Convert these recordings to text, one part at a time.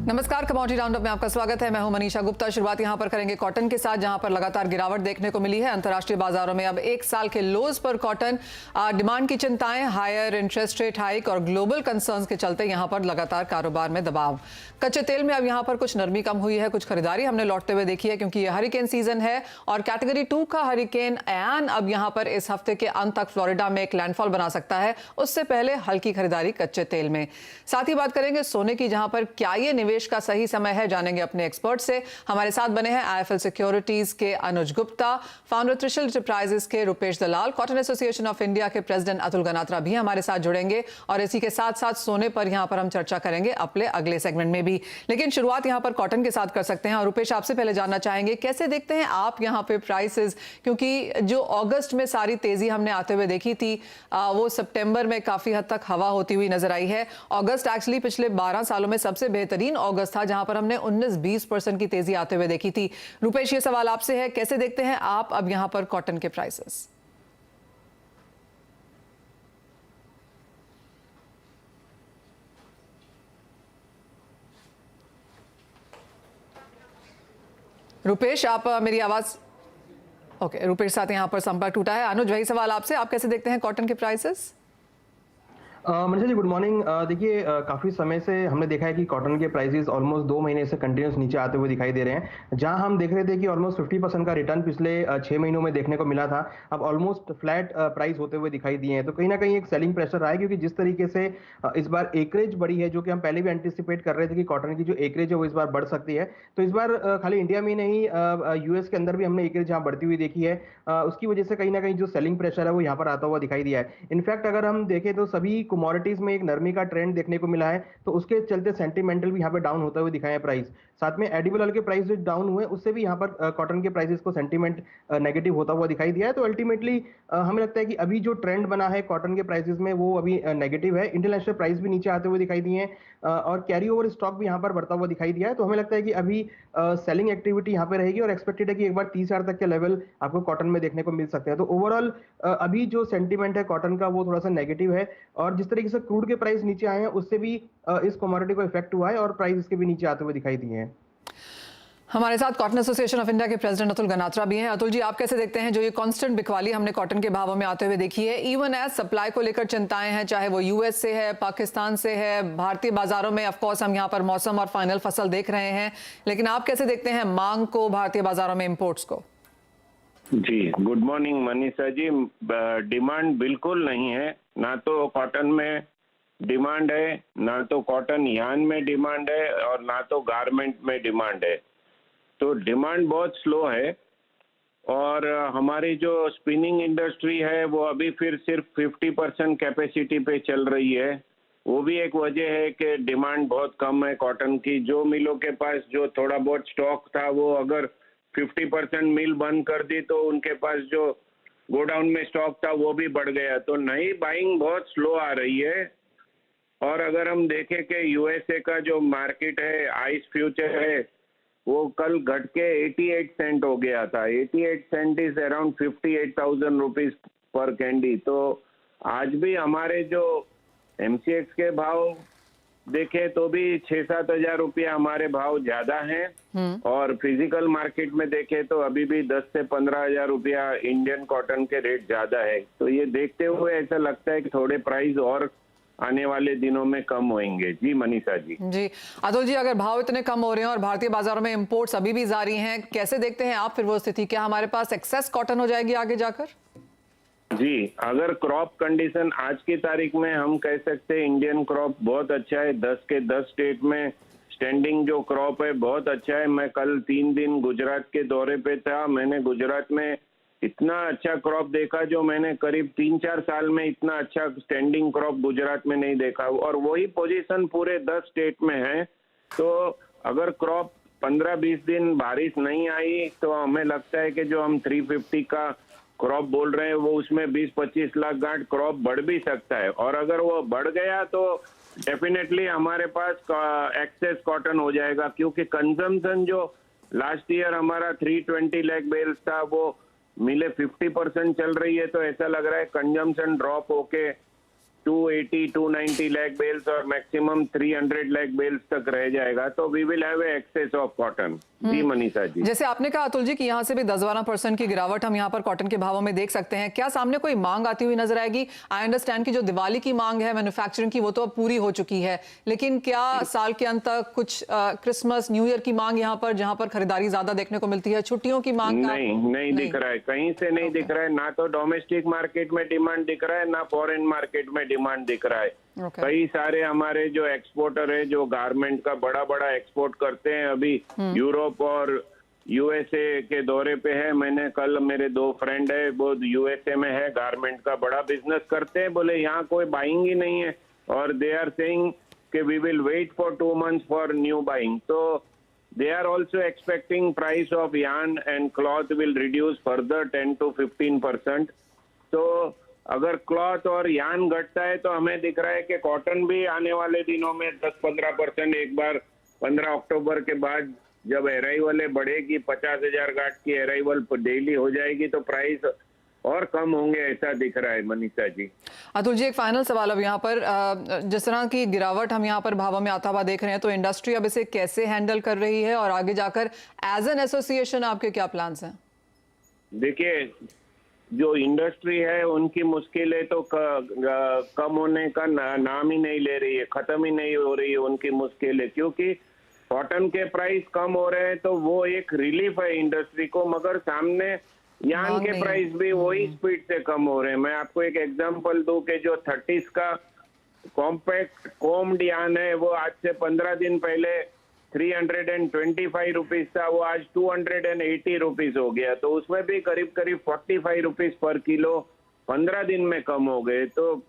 नमस्कार, commodity roundup में आपका स्वागत है। मैं हूं मनीषा गुप्ता। शुरुआत यहां पर करेंगे कॉटन के साथ, जहां पर लगातार गिरावट देखने को मिली है अंतर्राष्ट्रीय बाजारों में। अब एक साल के लोज पर कॉटन, डिमांड की चिंताएं, हायर इंटरेस्ट रेट हाइक और ग्लोबल कंसर्न्स के चलते यहां पर लगातार कारोबार में दबाव। कच्चे तेल में अब यहां पर कुछ नरमी कम हुई है, कुछ खरीदारी हमने लौटते हुए देखी है, क्योंकि ये हरिकेन सीजन है और कैटेगरी 2 का हरिकेन एन अब यहां पर इस हफ्ते के अंत तक फ्लोरिडा में एक लैंडफॉल बना सकता है। उससे पहले हल्की खरीदारी कच्चे तेल में। साथ ही बात करेंगे सोने की, जहां पर क्या ये निवेश का सही समय है, जानेंगे अपने एक्सपर्ट से। हमारे साथ बने हैं आईएफएल सिक्योरिटीज के अनुज गुप्ता, फाउंडर त्रिशल एंटरप्राइजेस के रुपेश दलाल, कॉटन एसोसिएशन ऑफ इंडिया के प्रेसिडेंट अतुल गनात्रा भी हमारे साथ जुड़ेंगे और इसी के साथ साथ सोने पर यहां पर हम चर्चा करेंगे अपने अगले सेगमेंट में भी। लेकिन शुरुआत यहां पर कॉटन के साथ कर सकते हैं और रुपेश, आपसे पहले जानना चाहेंगे कैसे देखते हैं आप यहां पे प्राइसेस, क्योंकि जो अगस्त में सारी तेजी हमने आते हुए देखी थी वो सितंबर में काफी हद तक हवा होती हुई नजर आई है। अगस्त एक्चुअली पिछले 12 सालों में सबसे बेहतरीन अगस्त था, जहां पर हमने 19-20% की तेजी आते हुए देखी थी। रुपेश, ये सवाल आपसे है, कैसे देखते हैं आप अब यहां पर कॉटन के प्राइसेस? रुपेश, आप मेरी आवाज ओके, रुपेश साथ यहां पर संपर्क टूटा है। अनुज, वही सवाल आपसे, आप कैसे देखते हैं कॉटन के prices? Manisha ji, good morning. देखिए, काफ़ी समय से हमने देखा है कि कॉटन के प्राइसेस ऑलमोस्ट 2 महीने से कंटिन्यूस नीचे आते हुए दिखाई दे रहे हैं। जहां हम देख रहे थे कि ऑलमोस्ट 50% का रिटर्न पिछले 6 महीनों में देखने को मिला था, अब ऑलमोस्ट फ्लैट प्राइस होते हुए दिखाई दिए हैं। तो कहीं ना कहीं एक सेलिंग प्रेशर रहा है, क्योंकि जिस तरीके से इस बार एकरेज बढ़ी है, जो कि हम पहले भी एंटिसिपेट कर रहे थे कि कॉटन की जो एकरेज है वो इस बार बढ़ सकती है। तो इस बार खाली इंडिया में नहीं, यूएस के अंदर भी हमने एकरेज यहाँ बढ़ती हुई देखी है। उसकी वजह से कहीं ना कहीं जो सेलिंग प्रेशर है वो यहाँ पर आता हुआ दिखाई दिया है। इनफैक्ट अगर हम देखें तो सभी कमोडिटीज में एक नरमी का ट्रेंड देखने को मिला है, तो उसके चलते सेंटिमेंटल भी यहाँ पे डाउन होता हुए दिखाए हैं प्राइस। साथ में एडिबल ऑयल के प्राइस जो डाउन हुए, उससे भी यहाँ पर कॉटन के प्राइसेस को सेंटीमेंट नेगेटिव होता हुआ दिखाई दिया है। तो अल्टीमेटली हमें लगता है कि अभी जो ट्रेंड बना है कॉटन के प्राइसेस में वो अभी नेगेटिव है। इंटरनेशनल प्राइस भी नीचे आते हुए दिखाई दिए हैं और कैरी ओवर स्टॉक भी यहाँ पर बढ़ता हुआ दिखाई दिया है। तो हमें लगता है कि अभी सेलिंग एक्टिविटी यहाँ पे रहेगी और एक्सपेक्टेड है कि एक बार 30,000 तक के लेवल आपको कॉटन में देखने को मिल सकते हैं। तो ओवरऑल अभी जो सेंटीमेंट है कॉटन का वो थोड़ा सा नेगेटिव है और जिस तरीके से क्रूड के प्राइस नीचे आए हैं उससे भी इस कमोडिटी को इफेक्ट हुआ है और प्राइस इसके भी नीचे आते हुए दिखाई दिए हैं। हमारे साथ कॉटन एसोसिएशन ऑफ इंडिया के प्रेसिडेंट अतुल गनात्रा भी हैं। अतुल जी, आप कैसे देखते हैं जो ये कांस्टेंट बिकवाली हमने कॉटन के भावों में आते हुए देखी है, इवन एज सप्लाई को लेकर चिंताएं हैं, चाहे वो यूएस से है, पाकिस्तान से है, भारतीय बाजारों में ऑफ कोर्स हम यहाँ पर मौसम और फाइनल फसल देख रहे हैं, लेकिन आप कैसे देखते हैं मांग को, भारतीय बाजारों में इंपोर्ट्स को? जी, good morning Manisha ji. Demand बिल्कुल नहीं है, ना तो कॉटन में डिमांड है, ना तो कॉटन यार्न में डिमांड है और ना तो गारमेंट में डिमांड है। तो डिमांड बहुत स्लो है और हमारी जो स्पिनिंग इंडस्ट्री है वो अभी फिर सिर्फ 50% कैपेसिटी पे चल रही है। वो भी एक वजह है कि डिमांड बहुत कम है कॉटन की। जो मिलों के पास जो थोड़ा बहुत स्टॉक था वो अगर 50% मिल बंद कर दी तो उनके पास जो गोडाउन में स्टॉक था वो भी बढ़ गया। तो नई बाइंग बहुत स्लो आ रही है। और अगर हम देखें कि यूएसए का जो मार्केट है, आइस फ्यूचर है, वो कल घट के 88 सेंट हो गया था। 88 cent is around 58,000 rupees per candy. तो आज भी हमारे जो एमसीएक्स के भाव देखे तो भी 6-7 हजार रुपया हमारे भाव ज्यादा हैं और फिजिकल मार्केट में देखे तो अभी भी 10 से 15 हजार रुपया इंडियन कॉटन के रेट ज्यादा है। तो ये देखते हुए ऐसा लगता है कि थोड़े प्राइस और आने वाले दिनों में कम होंगे। जी मनीषा जी। जी अतुल जी, अगर भाव इतने कम हो रहे हैं और भारतीय बाजारों में इंपोर्ट्स अभी भी जारी हैं, कैसे देखते हैं आप फिर वो स्थिति? क्या हमारे पास एक्सेस कॉटन हो जाएगी आगे जाकर? जी, अगर क्रॉप कंडीशन आज की तारीख में हम कह सकते हैं इंडियन क्रॉप बहुत अच्छा है। 10 के 10 स्टेट में स्टैंडिंग जो क्रॉप है बहुत अच्छा है। मैं कल 3 दिन गुजरात के दौरे पे था। मैंने गुजरात में इतना अच्छा क्रॉप देखा जो मैंने करीब 3-4 साल में इतना अच्छा स्टैंडिंग क्रॉप गुजरात में नहीं देखा। और वही पोजीशन पूरे 10 स्टेट में है। तो अगर क्रॉप 15-20 दिन बारिश नहीं आई तो हमें लगता है कि जो हम 350 का क्रॉप बोल रहे हैं वो उसमें 20-25 लाख गांठ क्रॉप बढ़ भी सकता है। और अगर वो बढ़ गया तो डेफिनेटली हमारे पास एक्सेस कॉटन हो जाएगा, क्योंकि कंजम्पशन जो लास्ट ईयर हमारा 320 लाख बेल्स था वो मिले 50% चल रही है। तो ऐसा लग रहा है कंजम्पशन ड्रॉप होके 280 290 लाख बेल्स और मैक्सिमम 300 लाख बेल्स तक रह जाएगा, तो we will have excess of cotton. जी मनीषा जी, जैसे आपने कहा अतुल जी कि यहाँ से भी 10-12% की गिरावट हम यहाँ पर कॉटन के भावों में देख सकते हैं। क्या सामने कोई मांग आती हुई नजर आएगी? आई अंडरस्टैंड कि जो दिवाली की मांग है मैन्युफैक्चरिंग की वो तो अब पूरी हो चुकी है, लेकिन क्या साल के अंत तक कुछ क्रिसमस न्यू ईयर की मांग यहाँ पर, जहाँ पर खरीदारी ज्यादा देखने को मिलती है, छुट्टियों की मांग का? नहीं दिख रहा है, कहीं से नहीं दिख रहा है। ना तो डोमेस्टिक मार्केट में डिमांड दिख रहा है, ना फॉरेन मार्केट में डिमांड दिख रहा है। कई सारे हमारे जो एक्सपोर्टर है, जो गारमेंट का बड़ा एक्सपोर्ट करते हैं, अभी यूरोप और यूएसए के दौरे पे है। मैंने कल, मेरे 2 फ्रेंड है वो यूएसए में है, गारमेंट का बड़ा बिजनेस करते हैं, बोले यहाँ कोई बाइंग ही नहीं है, और दे आर सेइंग कि we will wait for 2 months for new buying. तो they are also expecting price of yarn and cloth will reduce further 10 to 15%। तो अगर क्लॉथ और यार्न घटता है तो हमें दिख रहा है कि कॉटन भी आने वाले दिनों में 10-15% एक बार 15 अक्टूबर के बाद जब अराइवल बढ़ेगी, 50,000 गांठ की अराइवल डेली हो जाएगी, तो प्राइस और कम होंगे, ऐसा दिख रहा है मनीषा जी। अतुल जी, एक फाइनल सवाल अब यहाँ पर, जिस तरह की गिरावट हम यहाँ पर भावों में आता हुआ देख रहे हैं, तो इंडस्ट्री अब इसे कैसे हैंडल कर रही है, और आगे जाकर एज एन एसोसिएशन आपके क्या प्लान्स हैं? देखिए, जो इंडस्ट्री है उनकी मुश्किलें तो कम होने का नाम ही नहीं ले रही है, खत्म ही नहीं हो रही है उनकी मुश्किलें, क्योंकि कॉटन के प्राइस कम हो रहे हैं तो वो एक रिलीफ है इंडस्ट्री को, मगर सामने यार्न के प्राइस भी वही स्पीड से कम हो रहे हैं। मैं आपको एक एग्जांपल दूं कि जो 30s का कॉम्पैक्ट कोम्ड यार्न है, वो आज से 15 दिन पहले 325 रुपीज था, वो आज 280 रुपीज हो गया। तो उसमें भी करीब 45 रुपीज पर किलो 15 दिन में कम हो गए। तो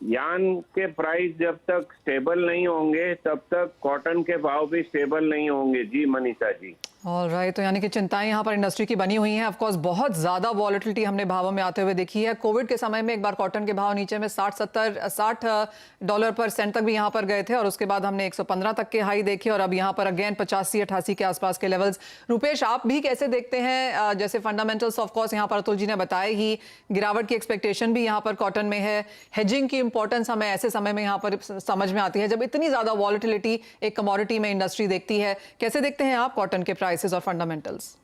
यार्न के प्राइस जब तक स्टेबल नहीं होंगे तब तक कॉटन के भाव भी स्टेबल नहीं होंगे। जी मनीषा जी। ऑलराइट, तो यानी कि चिंताएं यहाँ पर इंडस्ट्री की बनी हुई हैं। ऑफ कोर्स बहुत ज़्यादा वॉलेटिलिटी हमने भावों में आते हुए देखी है। कोविड के समय में एक बार कॉटन के भाव नीचे में $60 पर सेंट तक भी यहाँ पर गए थे, और उसके बाद हमने 115 तक के हाई देखे, और अब यहाँ पर अगेन 85-88 के आसपास के लेवल्स। रुपेश, आप भी कैसे देखते हैं? जैसे फंडामेंटल्स ऑफ कोर्स यहाँ पर अतुल जी ने बताया ही, गिरावट की एक्सपेक्टेशन भी यहाँ पर कॉटन में है। हेजिंग की इंपॉर्टेंस हमें ऐसे समय में यहाँ पर समझ में आती है जब इतनी ज़्यादा वॉलेटिलिटी एक कमोडिटी में इंडस्ट्री देखती है। कैसे देखते हैं आप कॉटन के प्राइसेस और फंडामेंटल्स?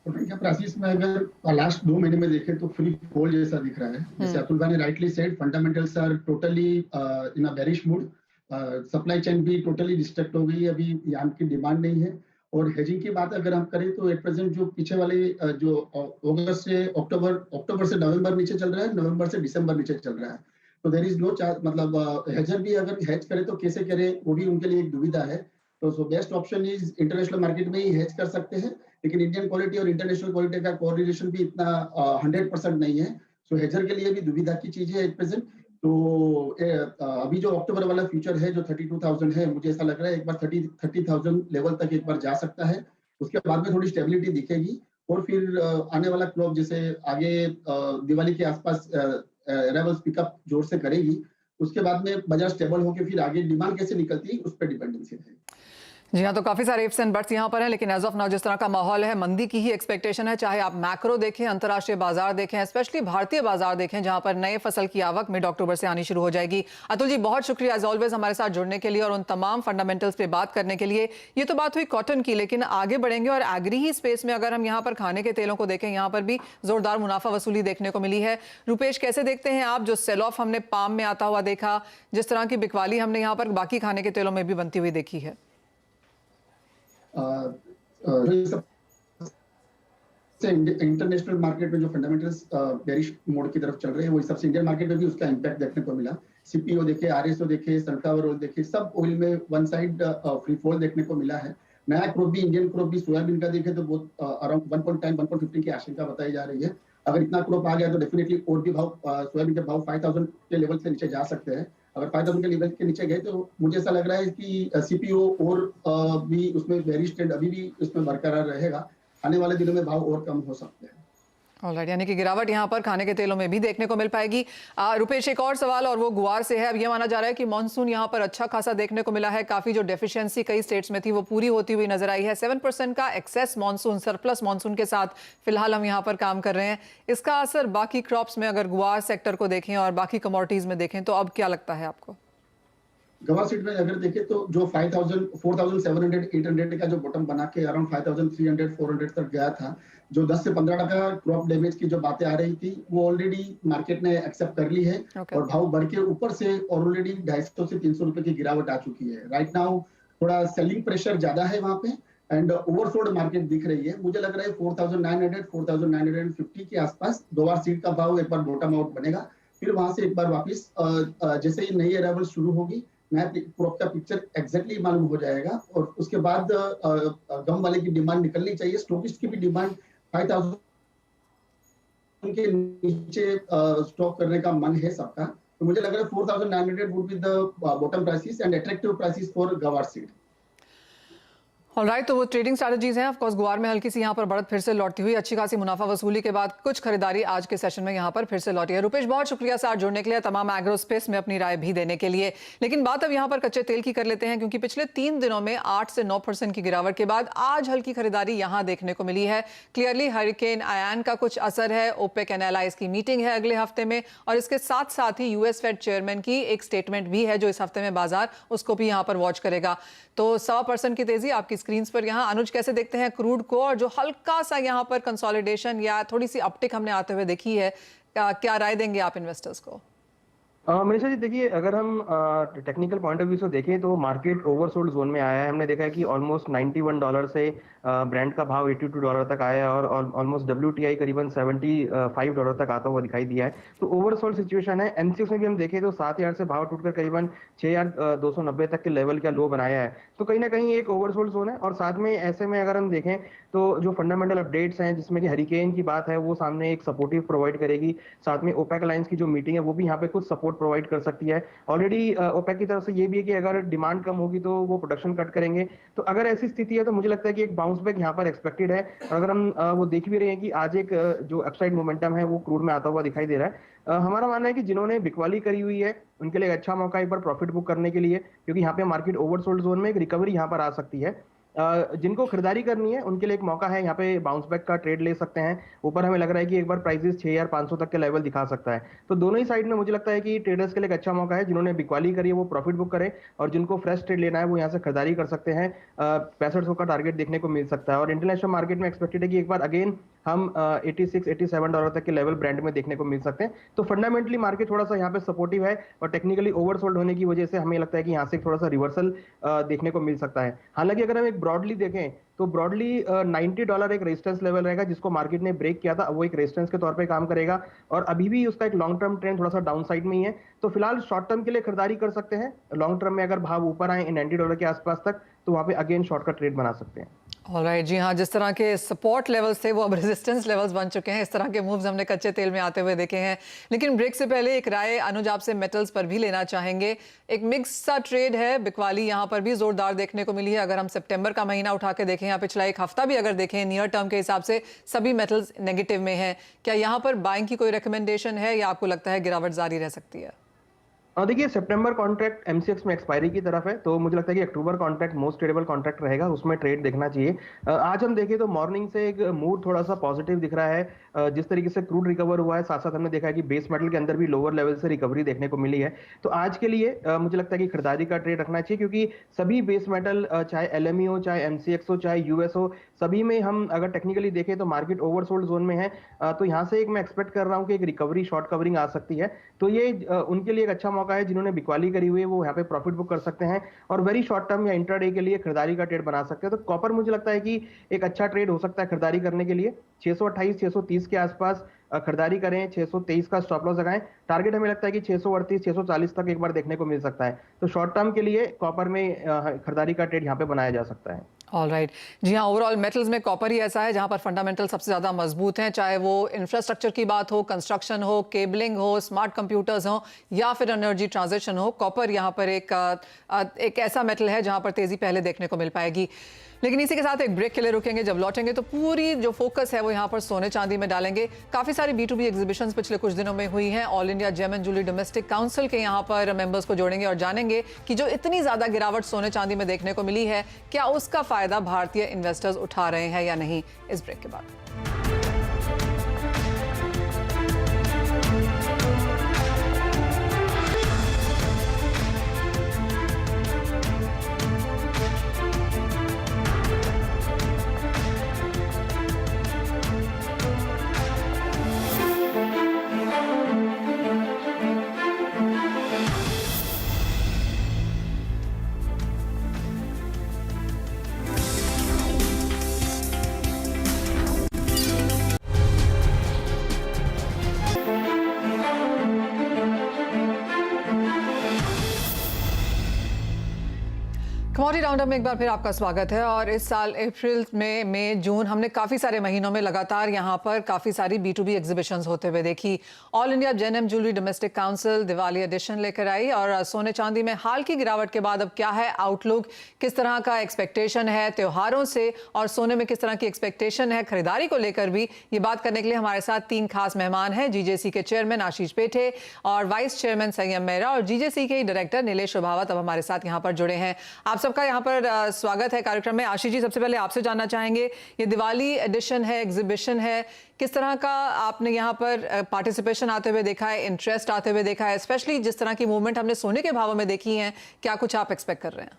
कॉटन के प्राइसेस में अगर लास्ट 2 महीने में देखें तो फ्री फॉल जैसा दिख रहा है। जैसे अतुल भाई ने rightly said, fundamentals are totally in a bearish mood. Supply chain भी टोटली डिस्ट्रक्ट हो गई, अभी यार्न की डिमांड नहीं है। और हेजिंग की बात अगर हम करें तो एट प्रेजेंट जो पीछे वाले जो अगस्त से अक्टूबर से नवंबर नीचे चल रहा है, नवंबर से दिसंबर नीचे चल रहा है। तो देयर इज नो चार्ज, मतलब हेजर भी अगर हेज करे तो कैसे करे, वो भी उनके लिए एक दुविधा है। तो best option is international market में ही हेज कर सकते हैं, लेकिन इंडियन क्वालिटी और इंटरनेशनल क्वालिटी का कोरिलेशन भी इतना 100% नहीं है। सो हेजर के लिए भी दुविधा की चीज है एट प्रेजेंट। तो अभी जो अक्टूबर वाला फ्यूचर है जो 32,000 है, मुझे ऐसा लग रहा है एक बार 30,000 लेवल तक एक बार जा सकता है। उसके बाद में थोड़ी स्टेबिलिटी दिखेगी, और फिर आने वाला क्रॉप जैसे आगे दिवाली के आसपास अराइवल्स पिकअप जोर से करेगी, उसके बाद में बाजार स्टेबल होकर फिर आगे डिमांड कैसे निकलती है उस पर डिपेंडेंसी है। जी हाँ, तो काफ़ी सारे इफ्स एंड बट्स यहाँ पर हैं, लेकिन एज ऑफ नाउ जिस तरह का माहौल है, मंदी की ही एक्सपेक्टेशन है। चाहे आप मैक्रो देखें, अंतर्राष्ट्रीय बाजार देखें, स्पेशली भारतीय बाजार देखें, जहाँ पर नए फसल की आवक मिड अक्टूबर से आनी शुरू हो जाएगी। अतुल जी, बहुत शुक्रिया एज ऑलवेज हमारे साथ जुड़ने के लिए और उन तमाम फंडामेंटल्स पे बात करने के लिए। ये तो बात हुई कॉटन की, लेकिन आगे बढ़ेंगे और एग्री ही स्पेस में अगर हम यहाँ पर खाने के तेलों को देखें, यहाँ पर भी जोरदार मुनाफा वसूली देखने को मिली है। रुपेश, कैसे देखते हैं आप जो सेल ऑफ हमने पाम में आता हुआ देखा, जिस तरह की बिकवाली हमने यहाँ पर बाकी खाने के तेलों में भी बनती हुई देखी है? इंटरनेशनल मार्केट में जो फंडामेंटल्स बेरिश मोड की तरफ चल रहे हैं, वो सबसे इंडियन मार्केट में भी उसका इंपैक्ट देखने को मिला। सीपीओ देखे, आरएसओ देखे, सनफ्लावर ऑयल देखे, सब ऑयल में वन साइड फ्री फॉल देखने को मिला है। नया क्रॉप भी, इंडियन क्रॉप भी, सोयाबीन का देखे तो बहुत अराउंड 1.10-1.15 की आशंका बताई जा रही है। अगर इतना क्रॉप आ गया तो डेफिनेटली और भी भाव, सोयाबीन के भाव 5,000 के लेवल से नीचे जा सकते हैं। अगर 5,000 के लेवल के नीचे गए तो मुझे ऐसा लग रहा है कि सीपीओ और भी उसमें बेरिश ट्रेंड अभी भी उसमें बरकरार रहेगा। आने वाले दिनों में भाव और कम हो सकते हैं। ऑलराइट, यानी कि गिरावट यहाँ पर खाने के तेलों में भी देखने को मिल पाएगी। रुपेश, एक और सवाल और वो गुआर से है। अब ये माना जा रहा है कि मॉनसून यहाँ पर अच्छा खासा देखने को मिला है, काफी जो डेफिशिएंसी कई स्टेट्स में थी वो पूरी होती हुई नजर आई है। 7% का एक्सेस मॉनसून, सरप्लस मॉनसून के साथ फिलहाल हम यहाँ पर काम कर रहे हैं। इसका असर बाकी क्रॉप्स में, अगर गुआर सेक्टर को देखें और बाकी कमोडिटीज में देखें, तो अब क्या लगता है आपको? गवार सीड में अगर देखें तो जो 5000 4700 800 का जो बॉटम बना के अराउंड 5300 400 तक गया था, जो 10 से 15% क्रॉप डैमेज की जो बातें आ रही थी वो ऑलरेडी मार्केट ने एक्सेप्ट कर ली है। और भाव बढ़ के ऊपर से ऑलरेडी 250 से 300 रुपए की गिरावट आ चुकी है। राइट नाउ थोड़ा सेलिंग प्रेशर ज्यादा है वहां पे एंड ओवरसोल्ड मार्केट दिख रही है। मुझे लग रहा है 4900 4950 के आसपास गवार सीड का भाव एक बार बॉटम आउट बनेगा, फिर वहां से एक बार वापिस जैसे ही नई अराइवल शुरू होगी नया क्रॉप का पिक्चर एग्जैक्टली मालूम हो जाएगा और उसके बाद गम वाले की डिमांड निकलनी चाहिए। स्टॉकिस्ट की भी डिमांड 5000 के नीचे स्टॉक करने का मन है सबका, तो मुझे लग रहा है 4900 would be the bottom prices and attractive prices for गवार सीड। ऑलराइट, तो वो ट्रेडिंग स्ट्रैटेजीज हैं। ऑफ कोर्स गुआर में हल्की सी यहाँ पर बढ़त फिर से लौटती हुई, अच्छी खासी मुनाफा वसूली के बाद कुछ खरीदारी आज के सेशन में यहाँ पर फिर से लौटी है। रुपेश, बहुत शुक्रिया साथ जुड़ने के लिए, तमाम एग्रो स्पेस में अपनी राय भी देने के लिए। लेकिन बात अब यहाँ पर कच्चे तेल की कर लेते हैं, क्योंकि पिछले 3 दिनों में 8 से 9% की गिरावट के बाद आज हल्की खरीदारी यहाँ देखने को मिली है। क्लियरली हरिकेन आयान का कुछ असर है। ओपेक एंड एलाइज की मीटिंग है अगले हफ्ते में, और इसके साथ साथ ही यूएस फेड चेयरमैन की एक स्टेटमेंट भी है जो इस हफ्ते में बाजार उसको भी यहाँ पर वॉच करेगा। तो 100% की तेजी आपकी स्क्रीन पर यहाँ। अनुज, कैसे देखते हैं क्रूड को, और जो हल्का सा यहाँ पर कंसोलिडेशन या थोड़ी सी अपटिक हमने आते हुए देखी है, क्या राय देंगे आप इन्वेस्टर्स को? मनीषा जी, देखिए, अगर हम टेक्निकल पॉइंट ऑफ व्यू से देखें तो मार्केट ओवरसोल्ड जोन में आया है। हमने देखा है कि ऑलमोस्ट $91 से ब्रेंट का भाव $82 तक आया है और ऑलमोस्ट WTI करीबन $75 तक आता हुआ दिखाई दिया है। तो ओवरसोल्ड सिचुएशन है। एमसीएक्स में भी हम देखें तो 7000 से भाव टूटकर करीबन 6290 तक के लेवल का लो बनाया है। तो कहीं ना कहीं एक ओवरसोल्ड जोन है। और साथ में ऐसे में अगर हम देखें तो जो फंडामेंटल अपडेट्स हैं, जिसमें कि हरिकेन की बात है, वो सामने एक सपोर्टिव प्रोवाइड करेगी। साथ में ओपेक अलायंस की जो मीटिंग है वो भी यहाँ पे कुछ सपोर्ट प्रोवाइड कर सकती है। ऑलरेडी ओपेक की तरफ से ये भी है कि अगर डिमांड कम होगी तो वो प्रोडक्शन कट करेंगे। तो अगर ऐसी स्थिति है तो मुझे लगता है कि एक बाउंस बैक यहाँ पर एक्सपेक्टेड है। और अगर हम वो देख भी रहे हैं कि आज एक जो अपसाइड मोमेंटम है वो क्रूड में आता हुआ दिखाई दे रहा है। हमारा मानना है कि जिन्होंने बिकवाली करी हुई है उनके लिए एक अच्छा मौका है एक बार प्रॉफिट बुक करने के लिए, क्योंकि यहाँ पे मार्केट ओवरसोल्ड जोन में एक रिकवरी यहाँ पर आ सकती है। जिनको खरीदारी करनी है उनके लिए एक मौका है, यहाँ पे बाउंस बैक का ट्रेड ले सकते हैं। ऊपर हमें लग रहा है कि एक बार प्राइसेस 6500 तक के लेवल दिखा सकता है। तो दोनों ही साइड में मुझे लगता है कि ट्रेडर्स के लिए एक अच्छा मौका है। जिन्होंने बिकवाली करी है वो प्रॉफिट बुक करें, और जिनको फ्रेश ट्रेड लेना है वो यहाँ से खरीदारी कर सकते हैं। 6500 का टारगेट देखने को मिल सकता है। और इंटरनेशनल मार्केट में एक्सपेक्टेड है कि एक बार अगेन हम $86-87 तक के लेवल ब्रांड में देखने को मिल सकते हैं। तो फंडामेंटली मार्केट थोड़ा सा यहाँ पे सपोर्टिव है, और टेक्निकली ओवरसोल्ड होने की वजह से हमें लगता है कि यहाँ से थोड़ा सा रिवर्सल देखने को मिल सकता है। हालांकि अगर हम एक ब्रॉडली देखें तो ब्रॉडली $90 एक रेजिस्टेंस लेवल रहेगा, जिसको मार्केट ने ब्रेक किया था। वो एक रेजिस्टेंस के तौर पे काम करेगा, और अभी भी उसका एक लॉन्ग टर्म ट्रेंड थोड़ा सा डाउन साइड में ही है। तो फिलहाल शॉर्ट टर्म के लिए खरीदारी कर सकते हैं। लॉन्ग टर्म में अगर भाव ऊपर आए $90 के आसपास तक तो वहां पे अगेन शॉर्ट का ट्रेड बना सकते हैं। ऑलराइट, जी हाँ, जिस तरह के सपोर्ट लेवल्स थे वो अब रेजिस्टेंस लेवल्स बन चुके हैं। इस तरह के मूव्स हमने कच्चे तेल में आते हुए देखे हैं। लेकिन ब्रेक से पहले एक राय अनुज आपसे मेटल्स पर भी लेना चाहेंगे। एक मिक्स सा ट्रेड है, बिकवाली यहाँ पर भी जोरदार देखने को मिली है। अगर हम सितंबर का महीना उठा के देखें या पिछला एक हफ्ता भी अगर देखें, नियर टर्म के हिसाब से सभी मेटल्स नेगेटिव में हैं। क्या यहाँ पर बाइंग की कोई रिकमेंडेशन है, या आपको लगता है गिरावट जारी रह सकती है? देखिए, सितंबर कॉन्ट्रैक्ट एमसीएक्स में एक्सपायरी की तरफ है, तो मुझे लगता है कि अक्टूबर कॉन्ट्रैक्ट मोस्ट ट्रेडेबल कॉन्ट्रैक्ट रहेगा, उसमें ट्रेड देखना चाहिए। आज हम देखें तो मॉर्निंग से एक मूड थोड़ा सा पॉजिटिव दिख रहा है। जिस तरीके से क्रूड रिकवर हुआ है, साथ साथ हमने देखा है कि बेस मेटल के अंदर भी लोअर लेवल से रिकवरी देखने को मिली है। तो आज के लिए मुझे लगता है कि खरीदारी का ट्रेड रखना चाहिए, क्योंकि सभी बेस मेटल, चाहे एलएमई हो, चाहे एमसीएक्स हो, चाहे यूएस हो, सभी में हम अगर टेक्निकली देखें तो मार्केट ओवरसोल्ड जोन में है। तो यहाँ से एक मैं एक्सपेक्ट कर रहा हूँ कि एक रिकवरी, शॉर्ट कवरिंग आ सकती है। तो ये उनके लिए एक अच्छा मौका है जिन्होंने बिकवाली करी हुई है, वो यहाँ पे प्रॉफिट बुक कर सकते हैं, और वेरी शॉर्ट टर्म या इंट्राडे के लिए खरीदारी का ट्रेड बना सकते हैं। तो कॉपर मुझे लगता है कि एक अच्छा ट्रेड हो सकता है खरीदारी करने के लिए। 628 630 के आसपास खरीदारी करें, 623 का स्टॉप लॉस लगाएं। टारगेट हमें लगता है कि 638 640 तक एक बार देखने को मिल सकता है। तो शॉर्ट टर्म के लिए कॉपर में खरीदारी का ट्रेड यहाँ पे बनाया जा सकता है। ऑलराइट, जी हाँ, ओवरऑल मेटल्स में कॉपर ही ऐसा है जहां पर फंडामेंटल सबसे ज़्यादा मजबूत हैं, चाहे वो इंफ्रास्ट्रक्चर की बात हो, कंस्ट्रक्शन हो, केबलिंग हो, स्मार्ट कंप्यूटर्स हो, या फिर एनर्जी ट्रांजिशन हो। कॉपर यहाँ पर एक ऐसा मेटल है जहां पर तेज़ी पहले देखने को मिल पाएगी। लेकिन इसी के साथ एक ब्रेक के लिए रुकेंगे। जब लौटेंगे तो पूरी जो फोकस है वो यहाँ पर सोने चांदी में डालेंगे। काफी सारी B2B एग्जीबिशंस पिछले कुछ दिनों में हुई हैं। All India Gem and Jewellery Domestic Council के यहाँ पर मेंबर्स को जोड़ेंगे और जानेंगे कि जो इतनी ज्यादा गिरावट सोने चांदी में देखने को मिली है, क्या उसका फायदा भारतीय इन्वेस्टर्स उठा रहे हैं या नहीं। इस ब्रेक के बाद कमोडिटी राउंडअप में एक बार फिर आपका स्वागत है। और इस साल अप्रैल में मई जून हमने काफी सारे महीनों में लगातार यहाँ पर काफी सारी B2B एग्जीबिशंस होते हुए देखी। All India Gem and Jewellery Domestic Council Diwali edition लेकर आई और सोने चांदी में हाल की गिरावट के बाद अब क्या है आउटलुक, किस तरह का एक्सपेक्टेशन है त्योहारों से और सोने में किस तरह की एक्सपेक्टेशन है खरीदारी को लेकर भी। ये बात करने के लिए हमारे साथ 3 खास मेहमान हैं। GJC के चेयरमैन आशीष पेठे और वाइस चेयरमैन संयम मेहरा और GJC के डायरेक्टर नीलेश रुभावत अब हमारे साथ यहाँ पर जुड़े हैं। आप सबका यहाँ पर स्वागत है कार्यक्रम में। आशीष जी, सबसे पहले आपसे जानना चाहेंगे, ये दिवाली एडिशन है, एग्जीबिशन है, किस तरह का आपने यहाँ पर पार्टिसिपेशन आते हुए देखा है, इंटरेस्ट आते हुए देखा है, स्पेशली जिस तरह की मूवमेंट हमने सोने के भावों में देखी है, क्या कुछ आप एक्सपेक्ट कर रहे हैं?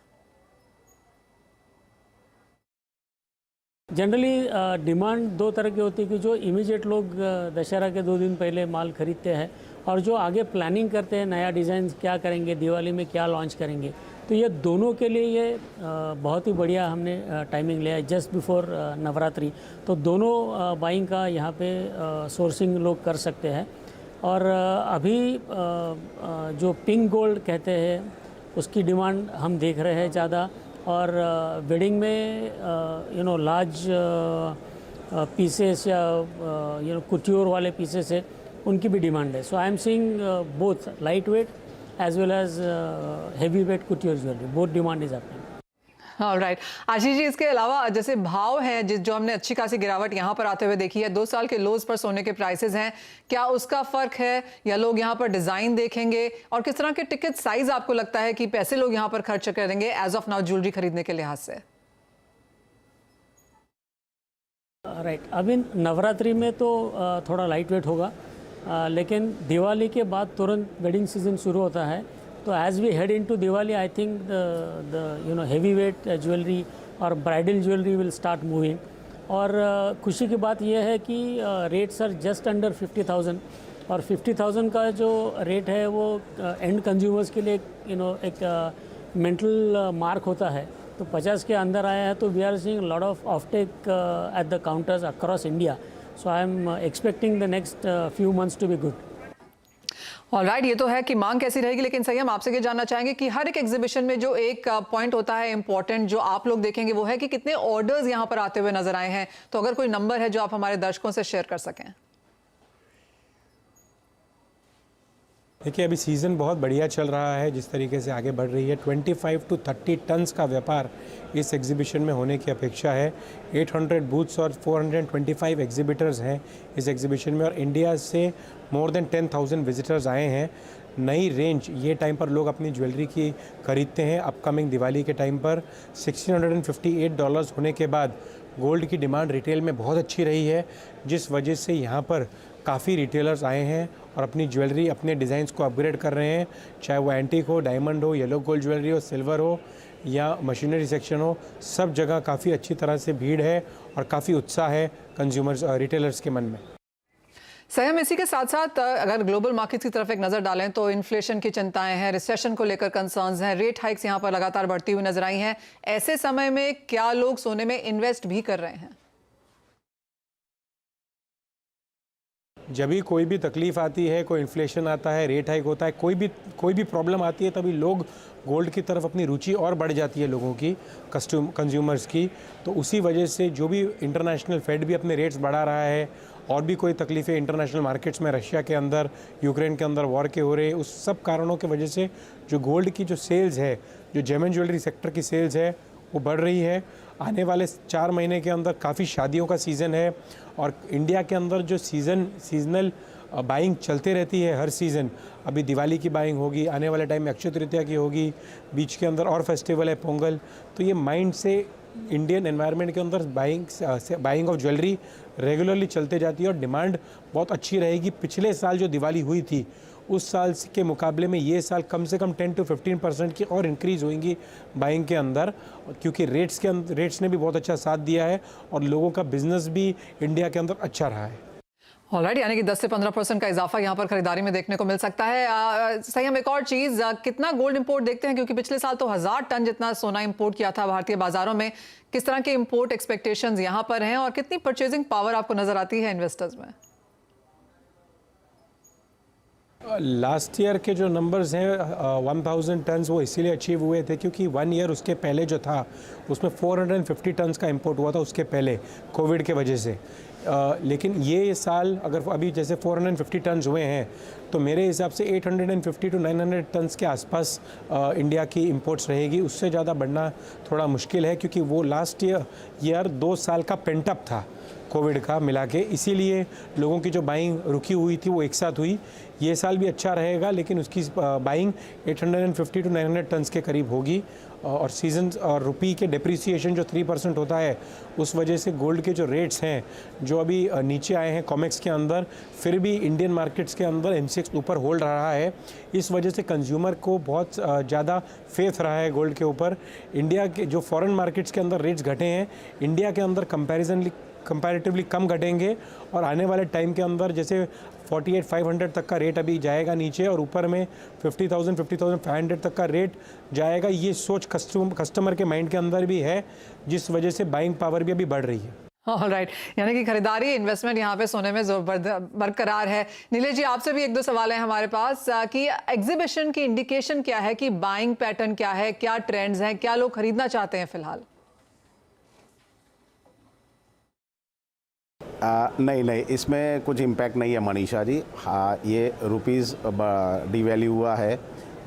जनरली डिमांड 2 तरह की होती है कि जो इमीडिएट लोग दशहरा के 2 दिन पहले माल खरीदते हैं और जो आगे प्लानिंग करते हैं नया डिज़ाइन क्या करेंगे, दिवाली में क्या लॉन्च करेंगे। तो ये दोनों के लिए ये बहुत ही बढ़िया हमने टाइमिंग लिया है जस्ट बिफोर नवरात्रि। तो दोनों बाइंग का यहाँ पे सोर्सिंग लोग कर सकते हैं। और अभी जो पिंक गोल्ड कहते हैं उसकी डिमांड हम देख रहे हैं ज़्यादा। और वेडिंग में लार्ज पीसेस या कुट्योर वाले पीसेस है, उनकी भी डिमांड है। So I am seeing both light weight as well as heavyweight couture jewelry, both demand is happening. Alright Ashish ji, इसके अलावा जैसे भाव हैं जो हमने अच्छी खासी गिरावट यहाँ पर आते हुए देखी है, 2 साल के लोज पर सोने के प्राइसेस हैं, क्या उसका फर्क है या लोग यहाँ पर डिजाइन देखेंगे और किस तरह के टिकट साइज आपको लगता है कि पैसे लोग यहाँ पर खर्च करेंगे एज ऑफ नाउ ज्वेलरी खरीदने के लिहाज से? राइट, अभी नवरात्रि में तो थोड़ा लाइट वेट होगा, लेकिन दिवाली के बाद तुरंत वेडिंग सीजन शुरू होता है। तो as we head into Diwali I think the heavy weight jewellery और bridal jewellery will start moving. और खुशी की बात यह है कि रेट्स आर जस्ट अंडर 50,000 और 50,000 का जो रेट है वो एंड कंज्यूमर्स के लिए एक मेंटल मार्क होता है। तो 50 के अंदर आया है तो we are seeing lot of offtake at the counters across India. So I am expecting the next few months to be good. Alright, ये तो है कि मांग कैसी रहेगी, लेकिन संयम आपसे ये जानना चाहेंगे कि हर एक एग्जीबिशन में जो एक पॉइंट होता है इंपॉर्टेंट जो आप लोग देखेंगे वो है कि कितने ऑर्डर्स यहाँ पर आते हुए नजर आए हैं। तो अगर कोई नंबर है जो आप हमारे दर्शकों से शेयर कर सकें। देखिए, अभी सीज़न बहुत बढ़िया चल रहा है, जिस तरीके से आगे बढ़ रही है। 25 to 30 टन्स का व्यापार इस एग्जीबिशन में होने की अपेक्षा है। 800 बूथ्स और 425 एग्जीबिटर्स हैं इस एग्जीबिशन में और इंडिया से मोर देन 10,000 विजिटर्स आए हैं। नई रेंज ये टाइम पर लोग अपनी ज्वेलरी की खरीदते हैं। अपकमिंग दिवाली के टाइम पर $1,658 होने के बाद गोल्ड की डिमांड रिटेल में बहुत अच्छी रही है, जिस वजह से यहाँ पर काफ़ी रिटेलर्स आए हैं और अपनी ज्वेलरी, अपने डिज़ाइंस को अपग्रेड कर रहे हैं। चाहे वो एंटीक हो, डायमंड हो, येलो गोल्ड ज्वेलरी हो, सिल्वर हो या मशीनरी सेक्शन हो, सब जगह काफ़ी अच्छी तरह से भीड़ है और काफ़ी उत्साह है कंज्यूमर्स रिटेलर्स के मन में। संयम, इसी के साथ साथ अगर ग्लोबल मार्केट की तरफ एक नज़र डालें तो इन्फ्लेशन की चिंताएं हैं, रिसेशन को लेकर कंसर्न्स हैं, रेट हाइक्स यहाँ पर लगातार बढ़ती हुई नजर आई हैं। ऐसे समय में क्या लोग सोने में इन्वेस्ट भी कर रहे हैं? जब भी कोई भी तकलीफ़ आती है, कोई इन्फ्लेशन आता है, रेट हाइक होता है, कोई भी प्रॉब्लम आती है, तभी लोग गोल्ड की तरफ अपनी रुचि और बढ़ जाती है लोगों की, कंज्यूमर्स की। तो उसी वजह से जो भी इंटरनेशनल फेड भी अपने रेट्स बढ़ा रहा है और भी कोई तकलीफ़ें इंटरनेशनल मार्केट्स में, रशिया के अंदर, यूक्रेन के अंदर वॉर के हो रहे, उस सब कारणों की वजह से जो गोल्ड की जो सेल्स है, जो जेम एंड ज्वेलरी सेक्टर की सेल्स है, वो बढ़ रही है। आने वाले 4 महीने के अंदर काफ़ी शादियों का सीज़न है और इंडिया के अंदर जो सीजनल बाइंग चलते रहती है हर सीज़न। अभी दिवाली की बाइंग होगी, आने वाले टाइम में अक्षय तृतीया की होगी, बीच के अंदर और फेस्टिवल है पोंगल। तो ये माइंड से इंडियन एनवायरनमेंट के अंदर बाइंग ऑफ ज्वेलरी रेगुलरली चलते जाती है और डिमांड बहुत अच्छी रहेगी। पिछले साल जो दिवाली हुई थी उस साल के मुकाबले में ये साल कम से कम 10 to 15% की और इंक्रीज़ होंगी बाइंग के अंदर, क्योंकि रेट्स ने भी बहुत अच्छा साथ दिया है और लोगों का बिजनेस भी इंडिया के अंदर अच्छा रहा है। ऑलराइट, यानी कि 10 से 15% का इजाफा यहाँ पर खरीदारी में देखने को मिल सकता है। सही, हम एक और चीज़, कितना गोल्ड इंपोर्ट देखते हैं, क्योंकि पिछले साल तो 1000 टन जितना सोना इंपोर्ट किया था भारतीय बाजारों में। किस तरह के इंपोर्ट एक्सपेक्टेशंस यहाँ पर हैं और कितनी परचेजिंग पावर आपको नजर आती है इन्वेस्टर्स में? लास्ट ईयर के जो नंबर्स हैं 1000 टन्स वो इसीलिए अचीव हुए थे क्योंकि 1 ईयर उसके पहले जो था उसमें 450 टन्स का इंपोर्ट हुआ था उसके पहले कोविड के वजह से। लेकिन ये साल अगर अभी जैसे 450 टन्स हुए हैं तो मेरे हिसाब से 850 to 900 टन्स के आसपास इंडिया की इंपोर्ट्स रहेगी। उससे ज़्यादा बढ़ना थोड़ा मुश्किल है क्योंकि वो लास्ट ईयर 2 साल का पेंटअप था कोविड का मिला के, इसीलिए लोगों की जो बाइंग रुकी हुई थी वो एक साथ हुई। ये साल भी अच्छा रहेगा लेकिन उसकी बाइंग 850 to 900 टन्स के करीब होगी और सीजन और रुपी के डिप्रिसिएशन जो 3% होता है उस वजह से गोल्ड के जो रेट्स हैं जो अभी नीचे आए हैं कॉमेक्स के अंदर, फिर भी इंडियन मार्केट्स के अंदर MCX ऊपर होल्ड रहा है। इस वजह से कंज्यूमर को बहुत ज़्यादा फेथ रहा है गोल्ड के ऊपर। इंडिया के जो फॉरेन मार्केट्स के अंदर रेट्स घटे हैं, इंडिया के अंदर कंपैरेटिवली कम घटेंगे और आने वाले टाइम के अंदर जैसे 48,500 तक का रेट अभी जाएगा नीचे और ऊपर में 50,500 तक का रेट जाएगा। ये सोच कस्टमर के माइंड के अंदर भी है, जिस वजह से बाइंग पावर भी अभी बढ़ रही है। ऑलराइट, यानी कि खरीदारी इन्वेस्टमेंट यहाँ पे सोने में बरकरार है। नीलेश जी, आपसे भी 1-2 सवाल हैं हमारे पास कि एग्जीबिशन की इंडिकेशन क्या है कि बाइंग पैटर्न क्या है, क्या ट्रेंड्स हैं, क्या लोग खरीदना चाहते हैं फिलहाल? नहीं, इसमें कुछ इम्पैक्ट नहीं है मनीषा जी। हाँ, ये रुपीज़ डिवैल्यू हुआ है,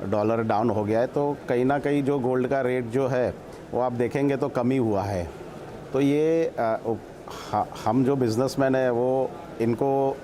डॉलर डाउन हो गया है, तो कहीं ना कहीं जो गोल्ड का रेट जो है वो आप देखेंगे तो कमी हुआ है। तो ये हम जो बिजनेसमैन है वो इनको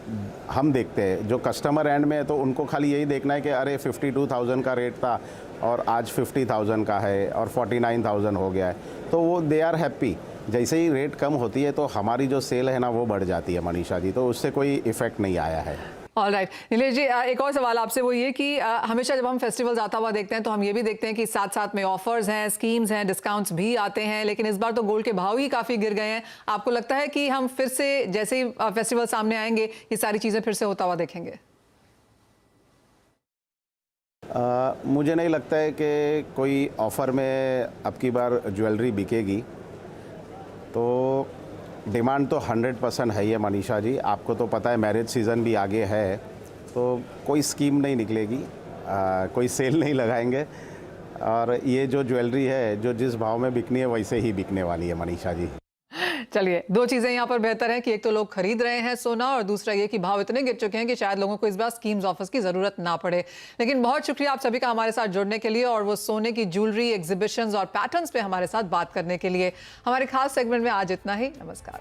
हम देखते हैं, जो कस्टमर एंड में है तो उनको खाली यही देखना है कि अरे 52,000 का रेट था और आज 50,000 का है और 49,000 हो गया है, तो वो दे आर हैप्पी। जैसे ही रेट कम होती है तो हमारी जो सेल है ना वो बढ़ जाती है मनीषा जी, तो उससे कोई इफेक्ट नहीं आया है। ऑलराइट, नीलेश जी, एक और सवाल आपसे वो ये कि हमेशा जब हम फेस्टिवल्स आता हुआ देखते हैं तो हम ये भी देखते हैं कि साथ साथ में ऑफर्स हैं, स्कीम्स हैं, डिस्काउंट्स भी आते हैं, लेकिन इस बार तो गोल्ड के भाव ही काफ़ी गिर गए हैं। आपको लगता है कि हम फिर से जैसे ही फेस्टिवल सामने आएंगे ये सारी चीज़ें फिर से होता हुआ देखेंगे? मुझे नहीं लगता है कि कोई ऑफ़र में अब की बार ज्वेलरी बिकेगी। तो डिमांड तो 100% है ही मनीषा जी। आपको तो पता है मैरिज सीज़न भी आगे है, तो कोई स्कीम नहीं निकलेगी, कोई सेल नहीं लगाएंगे और ये जो ज्वेलरी है जो जिस भाव में बिकनी है वैसे ही बिकने वाली है मनीषा जी। चलिए, 2 चीज़ें यहाँ पर बेहतर हैं कि एक तो लोग खरीद रहे हैं सोना और दूसरा ये कि भाव इतने गिर चुके हैं कि शायद लोगों को इस बार स्कीम्स ऑफर्स की ज़रूरत ना पड़े। लेकिन बहुत शुक्रिया आप सभी का हमारे साथ जुड़ने के लिए और वो सोने की ज्वेलरी, एग्जीबिशंस और पैटर्न्स पे हमारे साथ बात करने के लिए। हमारे खास सेगमेंट में आज इतना ही। नमस्कार।